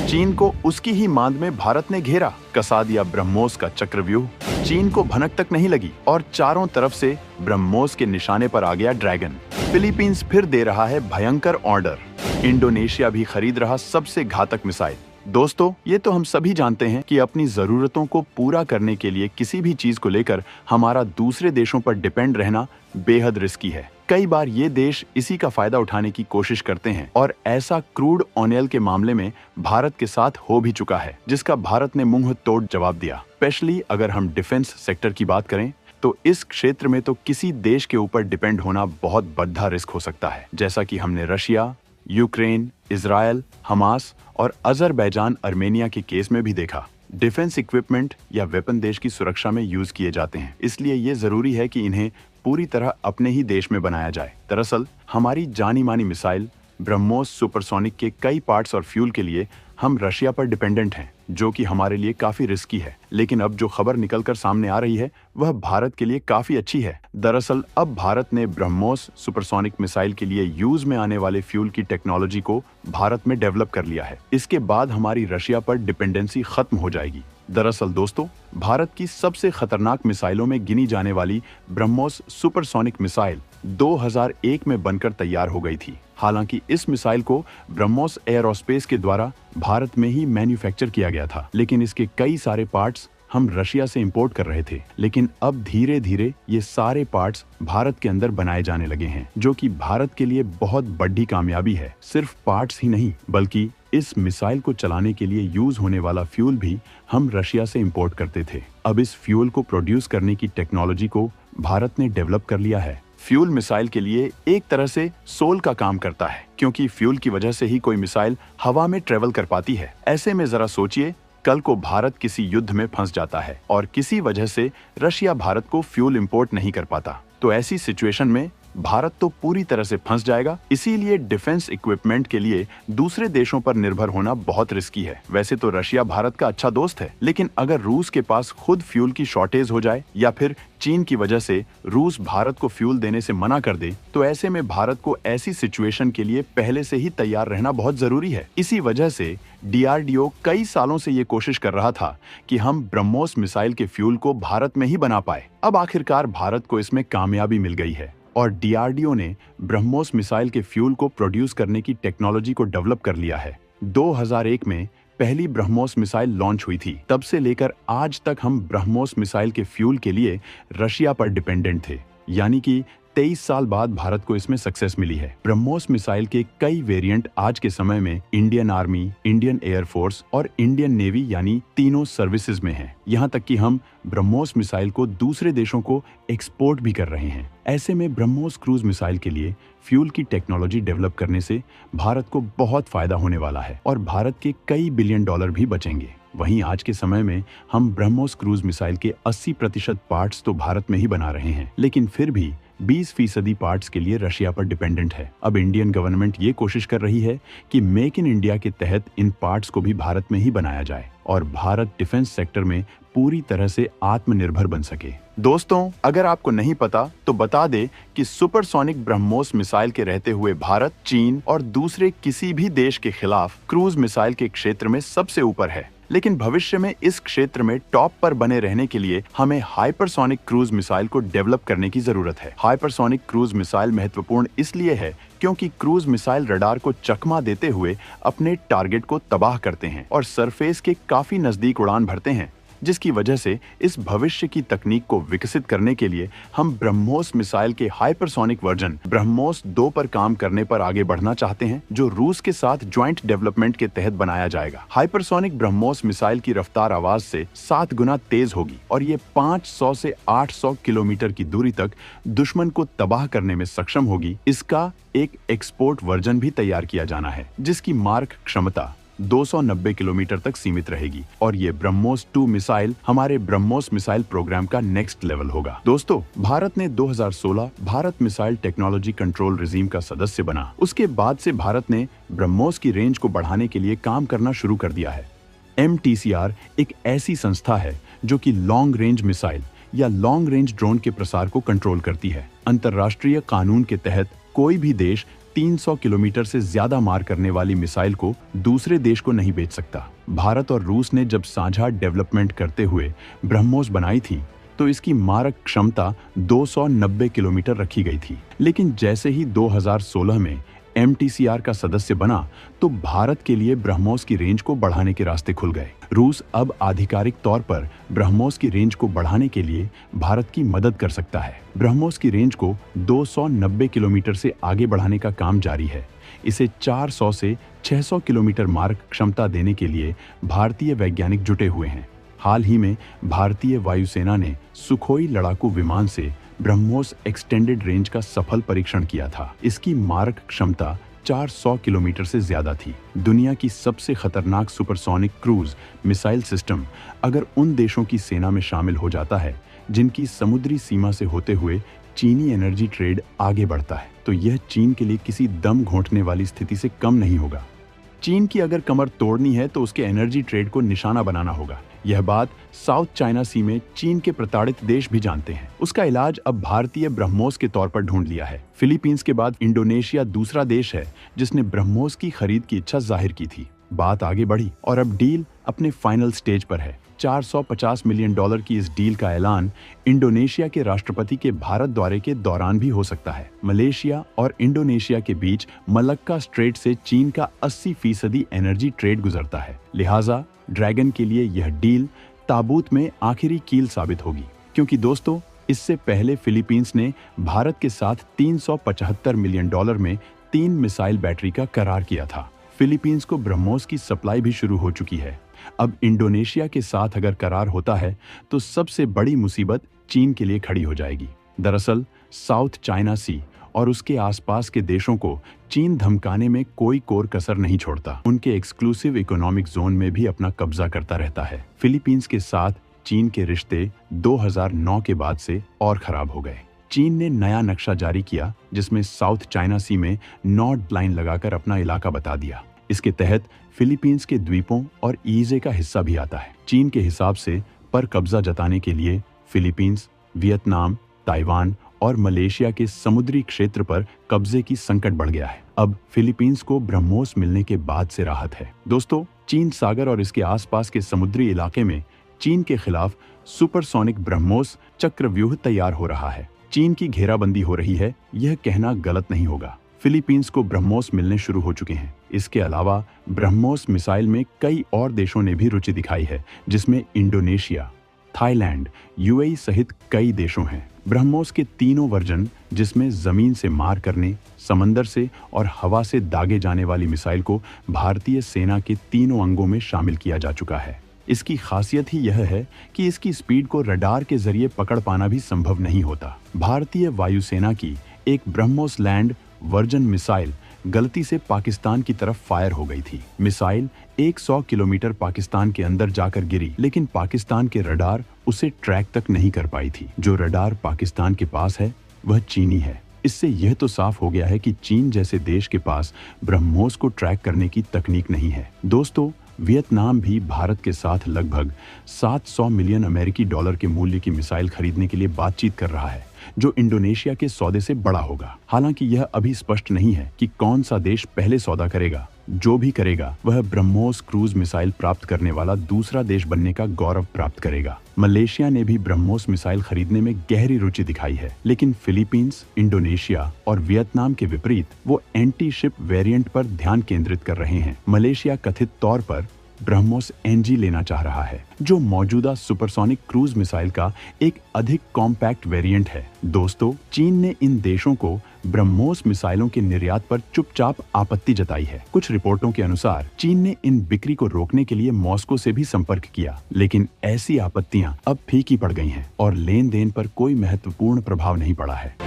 चीन को उसकी ही मांद में भारत ने घेरा, कसा दिया ब्रह्मोस का चक्रव्यूह। चीन को भनक तक नहीं लगी और चारों तरफ से ब्रह्मोस के निशाने पर आ गया ड्रैगन। फिलीपींस फिर दे रहा है भयंकर ऑर्डर। इंडोनेशिया भी खरीद रहा सबसे घातक मिसाइल। दोस्तों, ये तो हम सभी जानते हैं कि अपनी जरूरतों को पूरा करने के लिए किसी भी चीज को लेकर हमारा दूसरे देशों पर डिपेंड रहना बेहद रिस्की है। कई बार ये देश इसी का फायदा उठाने की कोशिश करते हैं और ऐसा क्रूड ऑयल के मामले में भारत के साथ हो भी चुका है, जिसका भारत ने मुंह तोड़ जवाब दिया। स्पेशली अगर हम डिफेंस सेक्टर की बात करें तो इस क्षेत्र में तो किसी देश के ऊपर डिपेंड होना बहुत बड़ा रिस्क हो सकता है, जैसा कि हमने रशिया, यूक्रेन, इजराइल, हमास और अजरबैजान अर्मेनिया के केस में भी देखा। डिफेंस इक्विपमेंट या वेपन देश की सुरक्षा में यूज किए जाते हैं, इसलिए ये जरूरी है कि इन्हें पूरी तरह अपने ही देश में बनाया जाए। दरअसल हमारी जानी मानी मिसाइल ब्रह्मोस सुपरसोनिक के कई पार्ट्स और फ्यूल के लिए हम रशिया पर डिपेंडेंट हैं, जो कि हमारे लिए काफी रिस्की है। लेकिन अब जो खबर निकलकर सामने आ रही है वह भारत के लिए काफी अच्छी है। दरअसल अब भारत ने ब्रह्मोस सुपरसोनिक मिसाइल के लिए यूज में आने वाले फ्यूल की टेक्नोलॉजी को भारत में डेवलप कर लिया है। इसके बाद हमारी रशिया पर डिपेंडेंसी खत्म हो जाएगी। दरअसल दोस्तों, भारत की सबसे खतरनाक मिसाइलों में गिनी जाने वाली ब्रह्मोस सुपरसोनिक मिसाइल 2001 में बनकर तैयार हो गई थी। हालांकि इस मिसाइल को ब्रह्मोस एयरोस्पेस के द्वारा भारत में ही मैन्युफैक्चर किया गया था, लेकिन इसके कई सारे पार्ट्स हम रशिया से इंपोर्ट कर रहे थे। लेकिन अब धीरे धीरे ये सारे पार्ट्स भारत के अंदर बनाए जाने लगे हैं, जो कि भारत के लिए बहुत बड़ी कामयाबी है। सिर्फ पार्ट्स ही नहीं, बल्कि इस मिसाइल को चलाने के लिए यूज होने वाला फ्यूल भी हम रशिया से इंपोर्ट करते थे। अब इस फ्यूल को प्रोड्यूस करने की टेक्नोलॉजी को भारत ने डेवलप कर लिया है। फ्यूल मिसाइल के लिए एक तरह से सोल का काम करता है, क्योंकि फ्यूल की वजह से ही कोई मिसाइल हवा में ट्रेवल कर पाती है। ऐसे में जरा सोचिए, कल को भारत किसी युद्ध में फंस जाता है और किसी वजह से रशिया भारत को फ्यूल इंपोर्ट नहीं कर पाता, तो ऐसी सिचुएशन में भारत तो पूरी तरह से फंस जाएगा। इसीलिए डिफेंस इक्विपमेंट के लिए दूसरे देशों पर निर्भर होना बहुत रिस्की है। वैसे तो रशिया भारत का अच्छा दोस्त है, लेकिन अगर रूस के पास खुद फ्यूल की शॉर्टेज हो जाए या फिर चीन की वजह से रूस भारत को फ्यूल देने से मना कर दे, तो ऐसे में भारत को ऐसी सिचुएशन के लिए पहले से ही तैयार रहना बहुत जरूरी है। इसी वजह से DRDO कई सालों से ये कोशिश कर रहा था कि हम ब्रह्मोस मिसाइल के फ्यूल को भारत में ही बना पाए। अब आखिरकार भारत को इसमें कामयाबी मिल गई है और DRDO ने ब्रह्मोस मिसाइल के फ्यूल को प्रोड्यूस करने की टेक्नोलॉजी को डेवलप कर लिया है। 2001 में पहली ब्रह्मोस मिसाइल लॉन्च हुई थी। तब से लेकर आज तक हम ब्रह्मोस मिसाइल के फ्यूल के लिए रशिया पर डिपेंडेंट थे, यानी कि 23 साल बाद भारत को इसमें सक्सेस मिली है। ब्रह्मोस मिसाइल के कई वेरिएंट आज के समय में इंडियन आर्मी, इंडियन एयरफोर्स और इंडियन नेवी यानी तीनों सर्विसेज में हैं। यहाँ तक कि हम ब्रह्मोस मिसाइल को दूसरे देशों को एक्सपोर्ट भी कर रहे हैं। ऐसे में ब्रह्मोस क्रूज मिसाइल के लिए फ्यूल की टेक्नोलॉजी डेवलप करने से भारत को बहुत फायदा होने वाला है और भारत के कई बिलियन डॉलर भी बचेंगे। वहीं आज के समय में हम ब्रह्मोस क्रूज मिसाइल के 80% पार्ट्स तो भारत में ही बना रहे हैं, लेकिन फिर भी 20% पार्ट्स के लिए रशिया पर डिपेंडेंट है। अब इंडियन गवर्नमेंट ये कोशिश कर रही है कि मेक इन इंडिया के तहत इन पार्ट्स को भी भारत में ही बनाया जाए और भारत डिफेंस सेक्टर में पूरी तरह से आत्मनिर्भर बन सके। दोस्तों, अगर आपको नहीं पता तो बता दे कि सुपरसोनिक ब्रह्मोस मिसाइल के रहते हुए भारत, चीन और दूसरे किसी भी देश के खिलाफ क्रूज मिसाइल के क्षेत्र में सबसे ऊपर है। लेकिन भविष्य में इस क्षेत्र में टॉप पर बने रहने के लिए हमें हाइपरसोनिक क्रूज मिसाइल को डेवलप करने की जरूरत है। हाइपरसोनिक क्रूज मिसाइल महत्वपूर्ण इसलिए है क्योंकि क्रूज मिसाइल रडार को चकमा देते हुए अपने टारगेट को तबाह करते हैं और सरफेस के काफी नजदीक उड़ान भरते हैं, जिसकी वजह से इस भविष्य की तकनीक को विकसित करने के लिए हम ब्रह्मोस मिसाइल के हाइपरसोनिक वर्जन ब्रह्मोस 2 पर काम करने पर आगे बढ़ना चाहते हैं, जो रूस के साथ ज्वाइंट डेवलपमेंट के तहत बनाया जाएगा। हाइपरसोनिक ब्रह्मोस मिसाइल की रफ्तार आवाज से 7 गुना तेज होगी और ये 500 से 800 किलोमीटर की दूरी तक दुश्मन को तबाह करने में सक्षम होगी। इसका एक एक्सपोर्ट वर्जन भी तैयार किया जाना है, जिसकी मार्क क्षमता 290 किलोमीटर तक सीमित रहेगी और ये ब्रह्मोस 2 मिसाइल हमारे ब्रह्मोस मिसाइल प्रोग्राम का नेक्स्ट लेवल होगा। दोस्तों, भारत ने 2016 Bharat missile technology control regime का सदस्य बना। उसके बाद से भारत ने ब्रह्मोस की रेंज को बढ़ाने के लिए काम करना शुरू कर दिया है। MTCR एक ऐसी संस्था है जो कि लॉन्ग रेंज मिसाइल या लॉन्ग रेंज ड्रोन के प्रसार को कंट्रोल करती है। अंतर्राष्ट्रीय कानून के तहत कोई भी देश 300 किलोमीटर से ज्यादा मार करने वाली मिसाइल को दूसरे देश को नहीं बेच सकता। भारत और रूस ने जब साझा डेवलपमेंट करते हुए ब्रह्मोस बनाई थी तो इसकी मारक क्षमता 290 किलोमीटर रखी गई थी। लेकिन जैसे ही 2016 में MTCR का सदस्य बना तो भारत के लिए ब्रह्मोस की रेंज को बढ़ाने के रास्ते खुल गए। रूस अब आधिकारिक तौर पर ब्रह्मोस की रेंज को बढ़ाने के लिए भारत की मदद कर सकता है। ब्रह्मोस की रेंज को 290 किलोमीटर से आगे बढ़ाने का काम जारी है। इसे 400 से 600 किलोमीटर मारक क्षमता देने के लिए भारतीय वैज्ञानिक जुटे हुए हैं। हाल ही में भारतीय वायुसेना ने सुखोई लड़ाकू विमान से ब्रह्मोस एक्सटेंडेड रेंज का सफल परीक्षण किया था। इसकी मारक क्षमता 400 किलोमीटर से ज्यादा थी। दुनिया की सबसे खतरनाक सुपरसोनिक क्रूज मिसाइल सिस्टम अगर उन देशों की सेना में शामिल हो जाता है जिनकी समुद्री सीमा से होते हुए चीनी एनर्जी ट्रेड आगे बढ़ता है, तो यह चीन के लिए किसी दम घोंटने वाली स्थिति से कम नहीं होगा। चीन की अगर कमर तोड़नी है तो उसके एनर्जी ट्रेड को निशाना बनाना होगा। यह बात साउथ चाइना सी में चीन के प्रताड़ित देश भी जानते हैं। उसका इलाज अब भारतीय ब्रह्मोस के तौर पर ढूंढ लिया है। फिलीपींस के बाद इंडोनेशिया दूसरा देश है जिसने ब्रह्मोस की खरीद की इच्छा जाहिर की थी। बात आगे बढ़ी और अब डील अपने फाइनल स्टेज पर है। $450 मिलियन की इस डील का ऐलान इंडोनेशिया के राष्ट्रपति के भारत दौरे के दौरान भी हो सकता है। मलेशिया और इंडोनेशिया के बीच मलक्का स्ट्रेट से चीन का 80% एनर्जी ट्रेड गुजरता है। लिहाजा ड्रैगन के लिए यह डील ताबूत में आखिरी कील साबित होगी, क्योंकि दोस्तों इससे पहले फिलीपींस ने भारत के साथ $375 मिलियन में 3 मिसाइल बैटरी का करार किया था। फिलीपींस को ब्रह्मोस की सप्लाई भी शुरू हो चुकी है। अब इंडोनेशिया के साथ अगर करार होता है तो सबसे बड़ी मुसीबत चीन के लिए खड़ी हो जाएगी। दरअसल साउथ चाइना सी और उसके आसपास के देशों को चीन धमकाने में कोई कोर कसर नहीं छोड़ता। उनके एक्सक्लूसिव इकोनॉमिक जोन में भी अपना कब्जा करता रहता है। फिलीपींस के साथ चीन के रिश्ते 2009 के बाद से और खराब हो गए। चीन ने नया नक्शा जारी किया जिसमें साउथ चाइना सी में नॉर्थ लाइन लगाकर अपना इलाका बता दिया। इसके तहत फिलीपींस के द्वीपों और ईजे का हिस्सा भी आता है। चीन के हिसाब से पर कब्जा जताने के लिए फिलीपींस, वियतनाम, ताइवान और मलेशिया के समुद्री क्षेत्र पर कब्जे की संकट बढ़ गया है। अब फिलीपींस को ब्रह्मोस मिलने के बाद से राहत है। दोस्तों, चीन सागर और इसके आसपास के समुद्री इलाके में चीन के खिलाफ सुपरसोनिक ब्रह्मोस चक्रव्यूह तैयार हो रहा है। चीन की घेराबंदी हो रही है, यह कहना गलत नहीं होगा। फिलीपींस को ब्रह्मोस मिलने शुरू हो चुके हैं। इसके अलावा ब्रह्मोस मिसाइल में कई और देशों ने भी रुचि दिखाई है, जिसमें इंडोनेशिया, थाईलैंड, यूएई सहित कई देशों हैं। ब्रह्मोस के तीनों वर्जन, जिसमें जमीन से मार करने, समंदर से और हवा से दागे जाने वाली मिसाइल को भारतीय सेना के तीनों अंगों में शामिल किया जा चुका है। इसकी खासियत ही यह है कि इसकी स्पीड को रडार के जरिए पकड़ पाना भी संभव नहीं होता। भारतीय वायुसेना की एक ब्रह्मोस लैंड वर्जन मिसाइल गलती से पाकिस्तान की तरफ फायर हो गई थी। मिसाइल 100 किलोमीटर पाकिस्तान के अंदर जाकर गिरी, लेकिन पाकिस्तान के रडार उसे ट्रैक तक नहीं कर पाई थी। जो रडार पाकिस्तान के पास है वह चीनी है। इससे यह तो साफ हो गया है कि चीन जैसे देश के पास ब्रह्मोस को ट्रैक करने की तकनीक नहीं है। दोस्तों, वियतनाम भी भारत के साथ लगभग 700 मिलियन अमेरिकी डॉलर के मूल्य की मिसाइल खरीदने के लिए बातचीत कर रहा है, जो इंडोनेशिया के सौदे से बड़ा होगा। हालांकि यह अभी स्पष्ट नहीं है कि कौन सा देश पहले सौदा करेगा। जो भी करेगा वह ब्रह्मोस क्रूज मिसाइल प्राप्त करने वाला दूसरा देश बनने का गौरव प्राप्त करेगा। मलेशिया ने भी ब्रह्मोस मिसाइल खरीदने में गहरी रुचि दिखाई है, लेकिन फिलीपींस, इंडोनेशिया और वियतनाम के विपरीत वो एंटी शिप वेरिएंट पर ध्यान केंद्रित कर रहे हैं। मलेशिया कथित तौर पर ब्रह्मोस NG लेना चाह रहा है, जो मौजूदा सुपरसोनिक क्रूज मिसाइल का एक अधिक कॉम्पैक्ट वेरिएंट है। दोस्तों, चीन ने इन देशों को ब्रह्मोस मिसाइलों के निर्यात पर चुपचाप आपत्ति जताई है। कुछ रिपोर्टों के अनुसार चीन ने इन बिक्री को रोकने के लिए मॉस्को से भी संपर्क किया, लेकिन ऐसी आपत्तियां अब फीकी पड़ गई हैं और लेन देन पर कोई महत्वपूर्ण प्रभाव नहीं पड़ा है।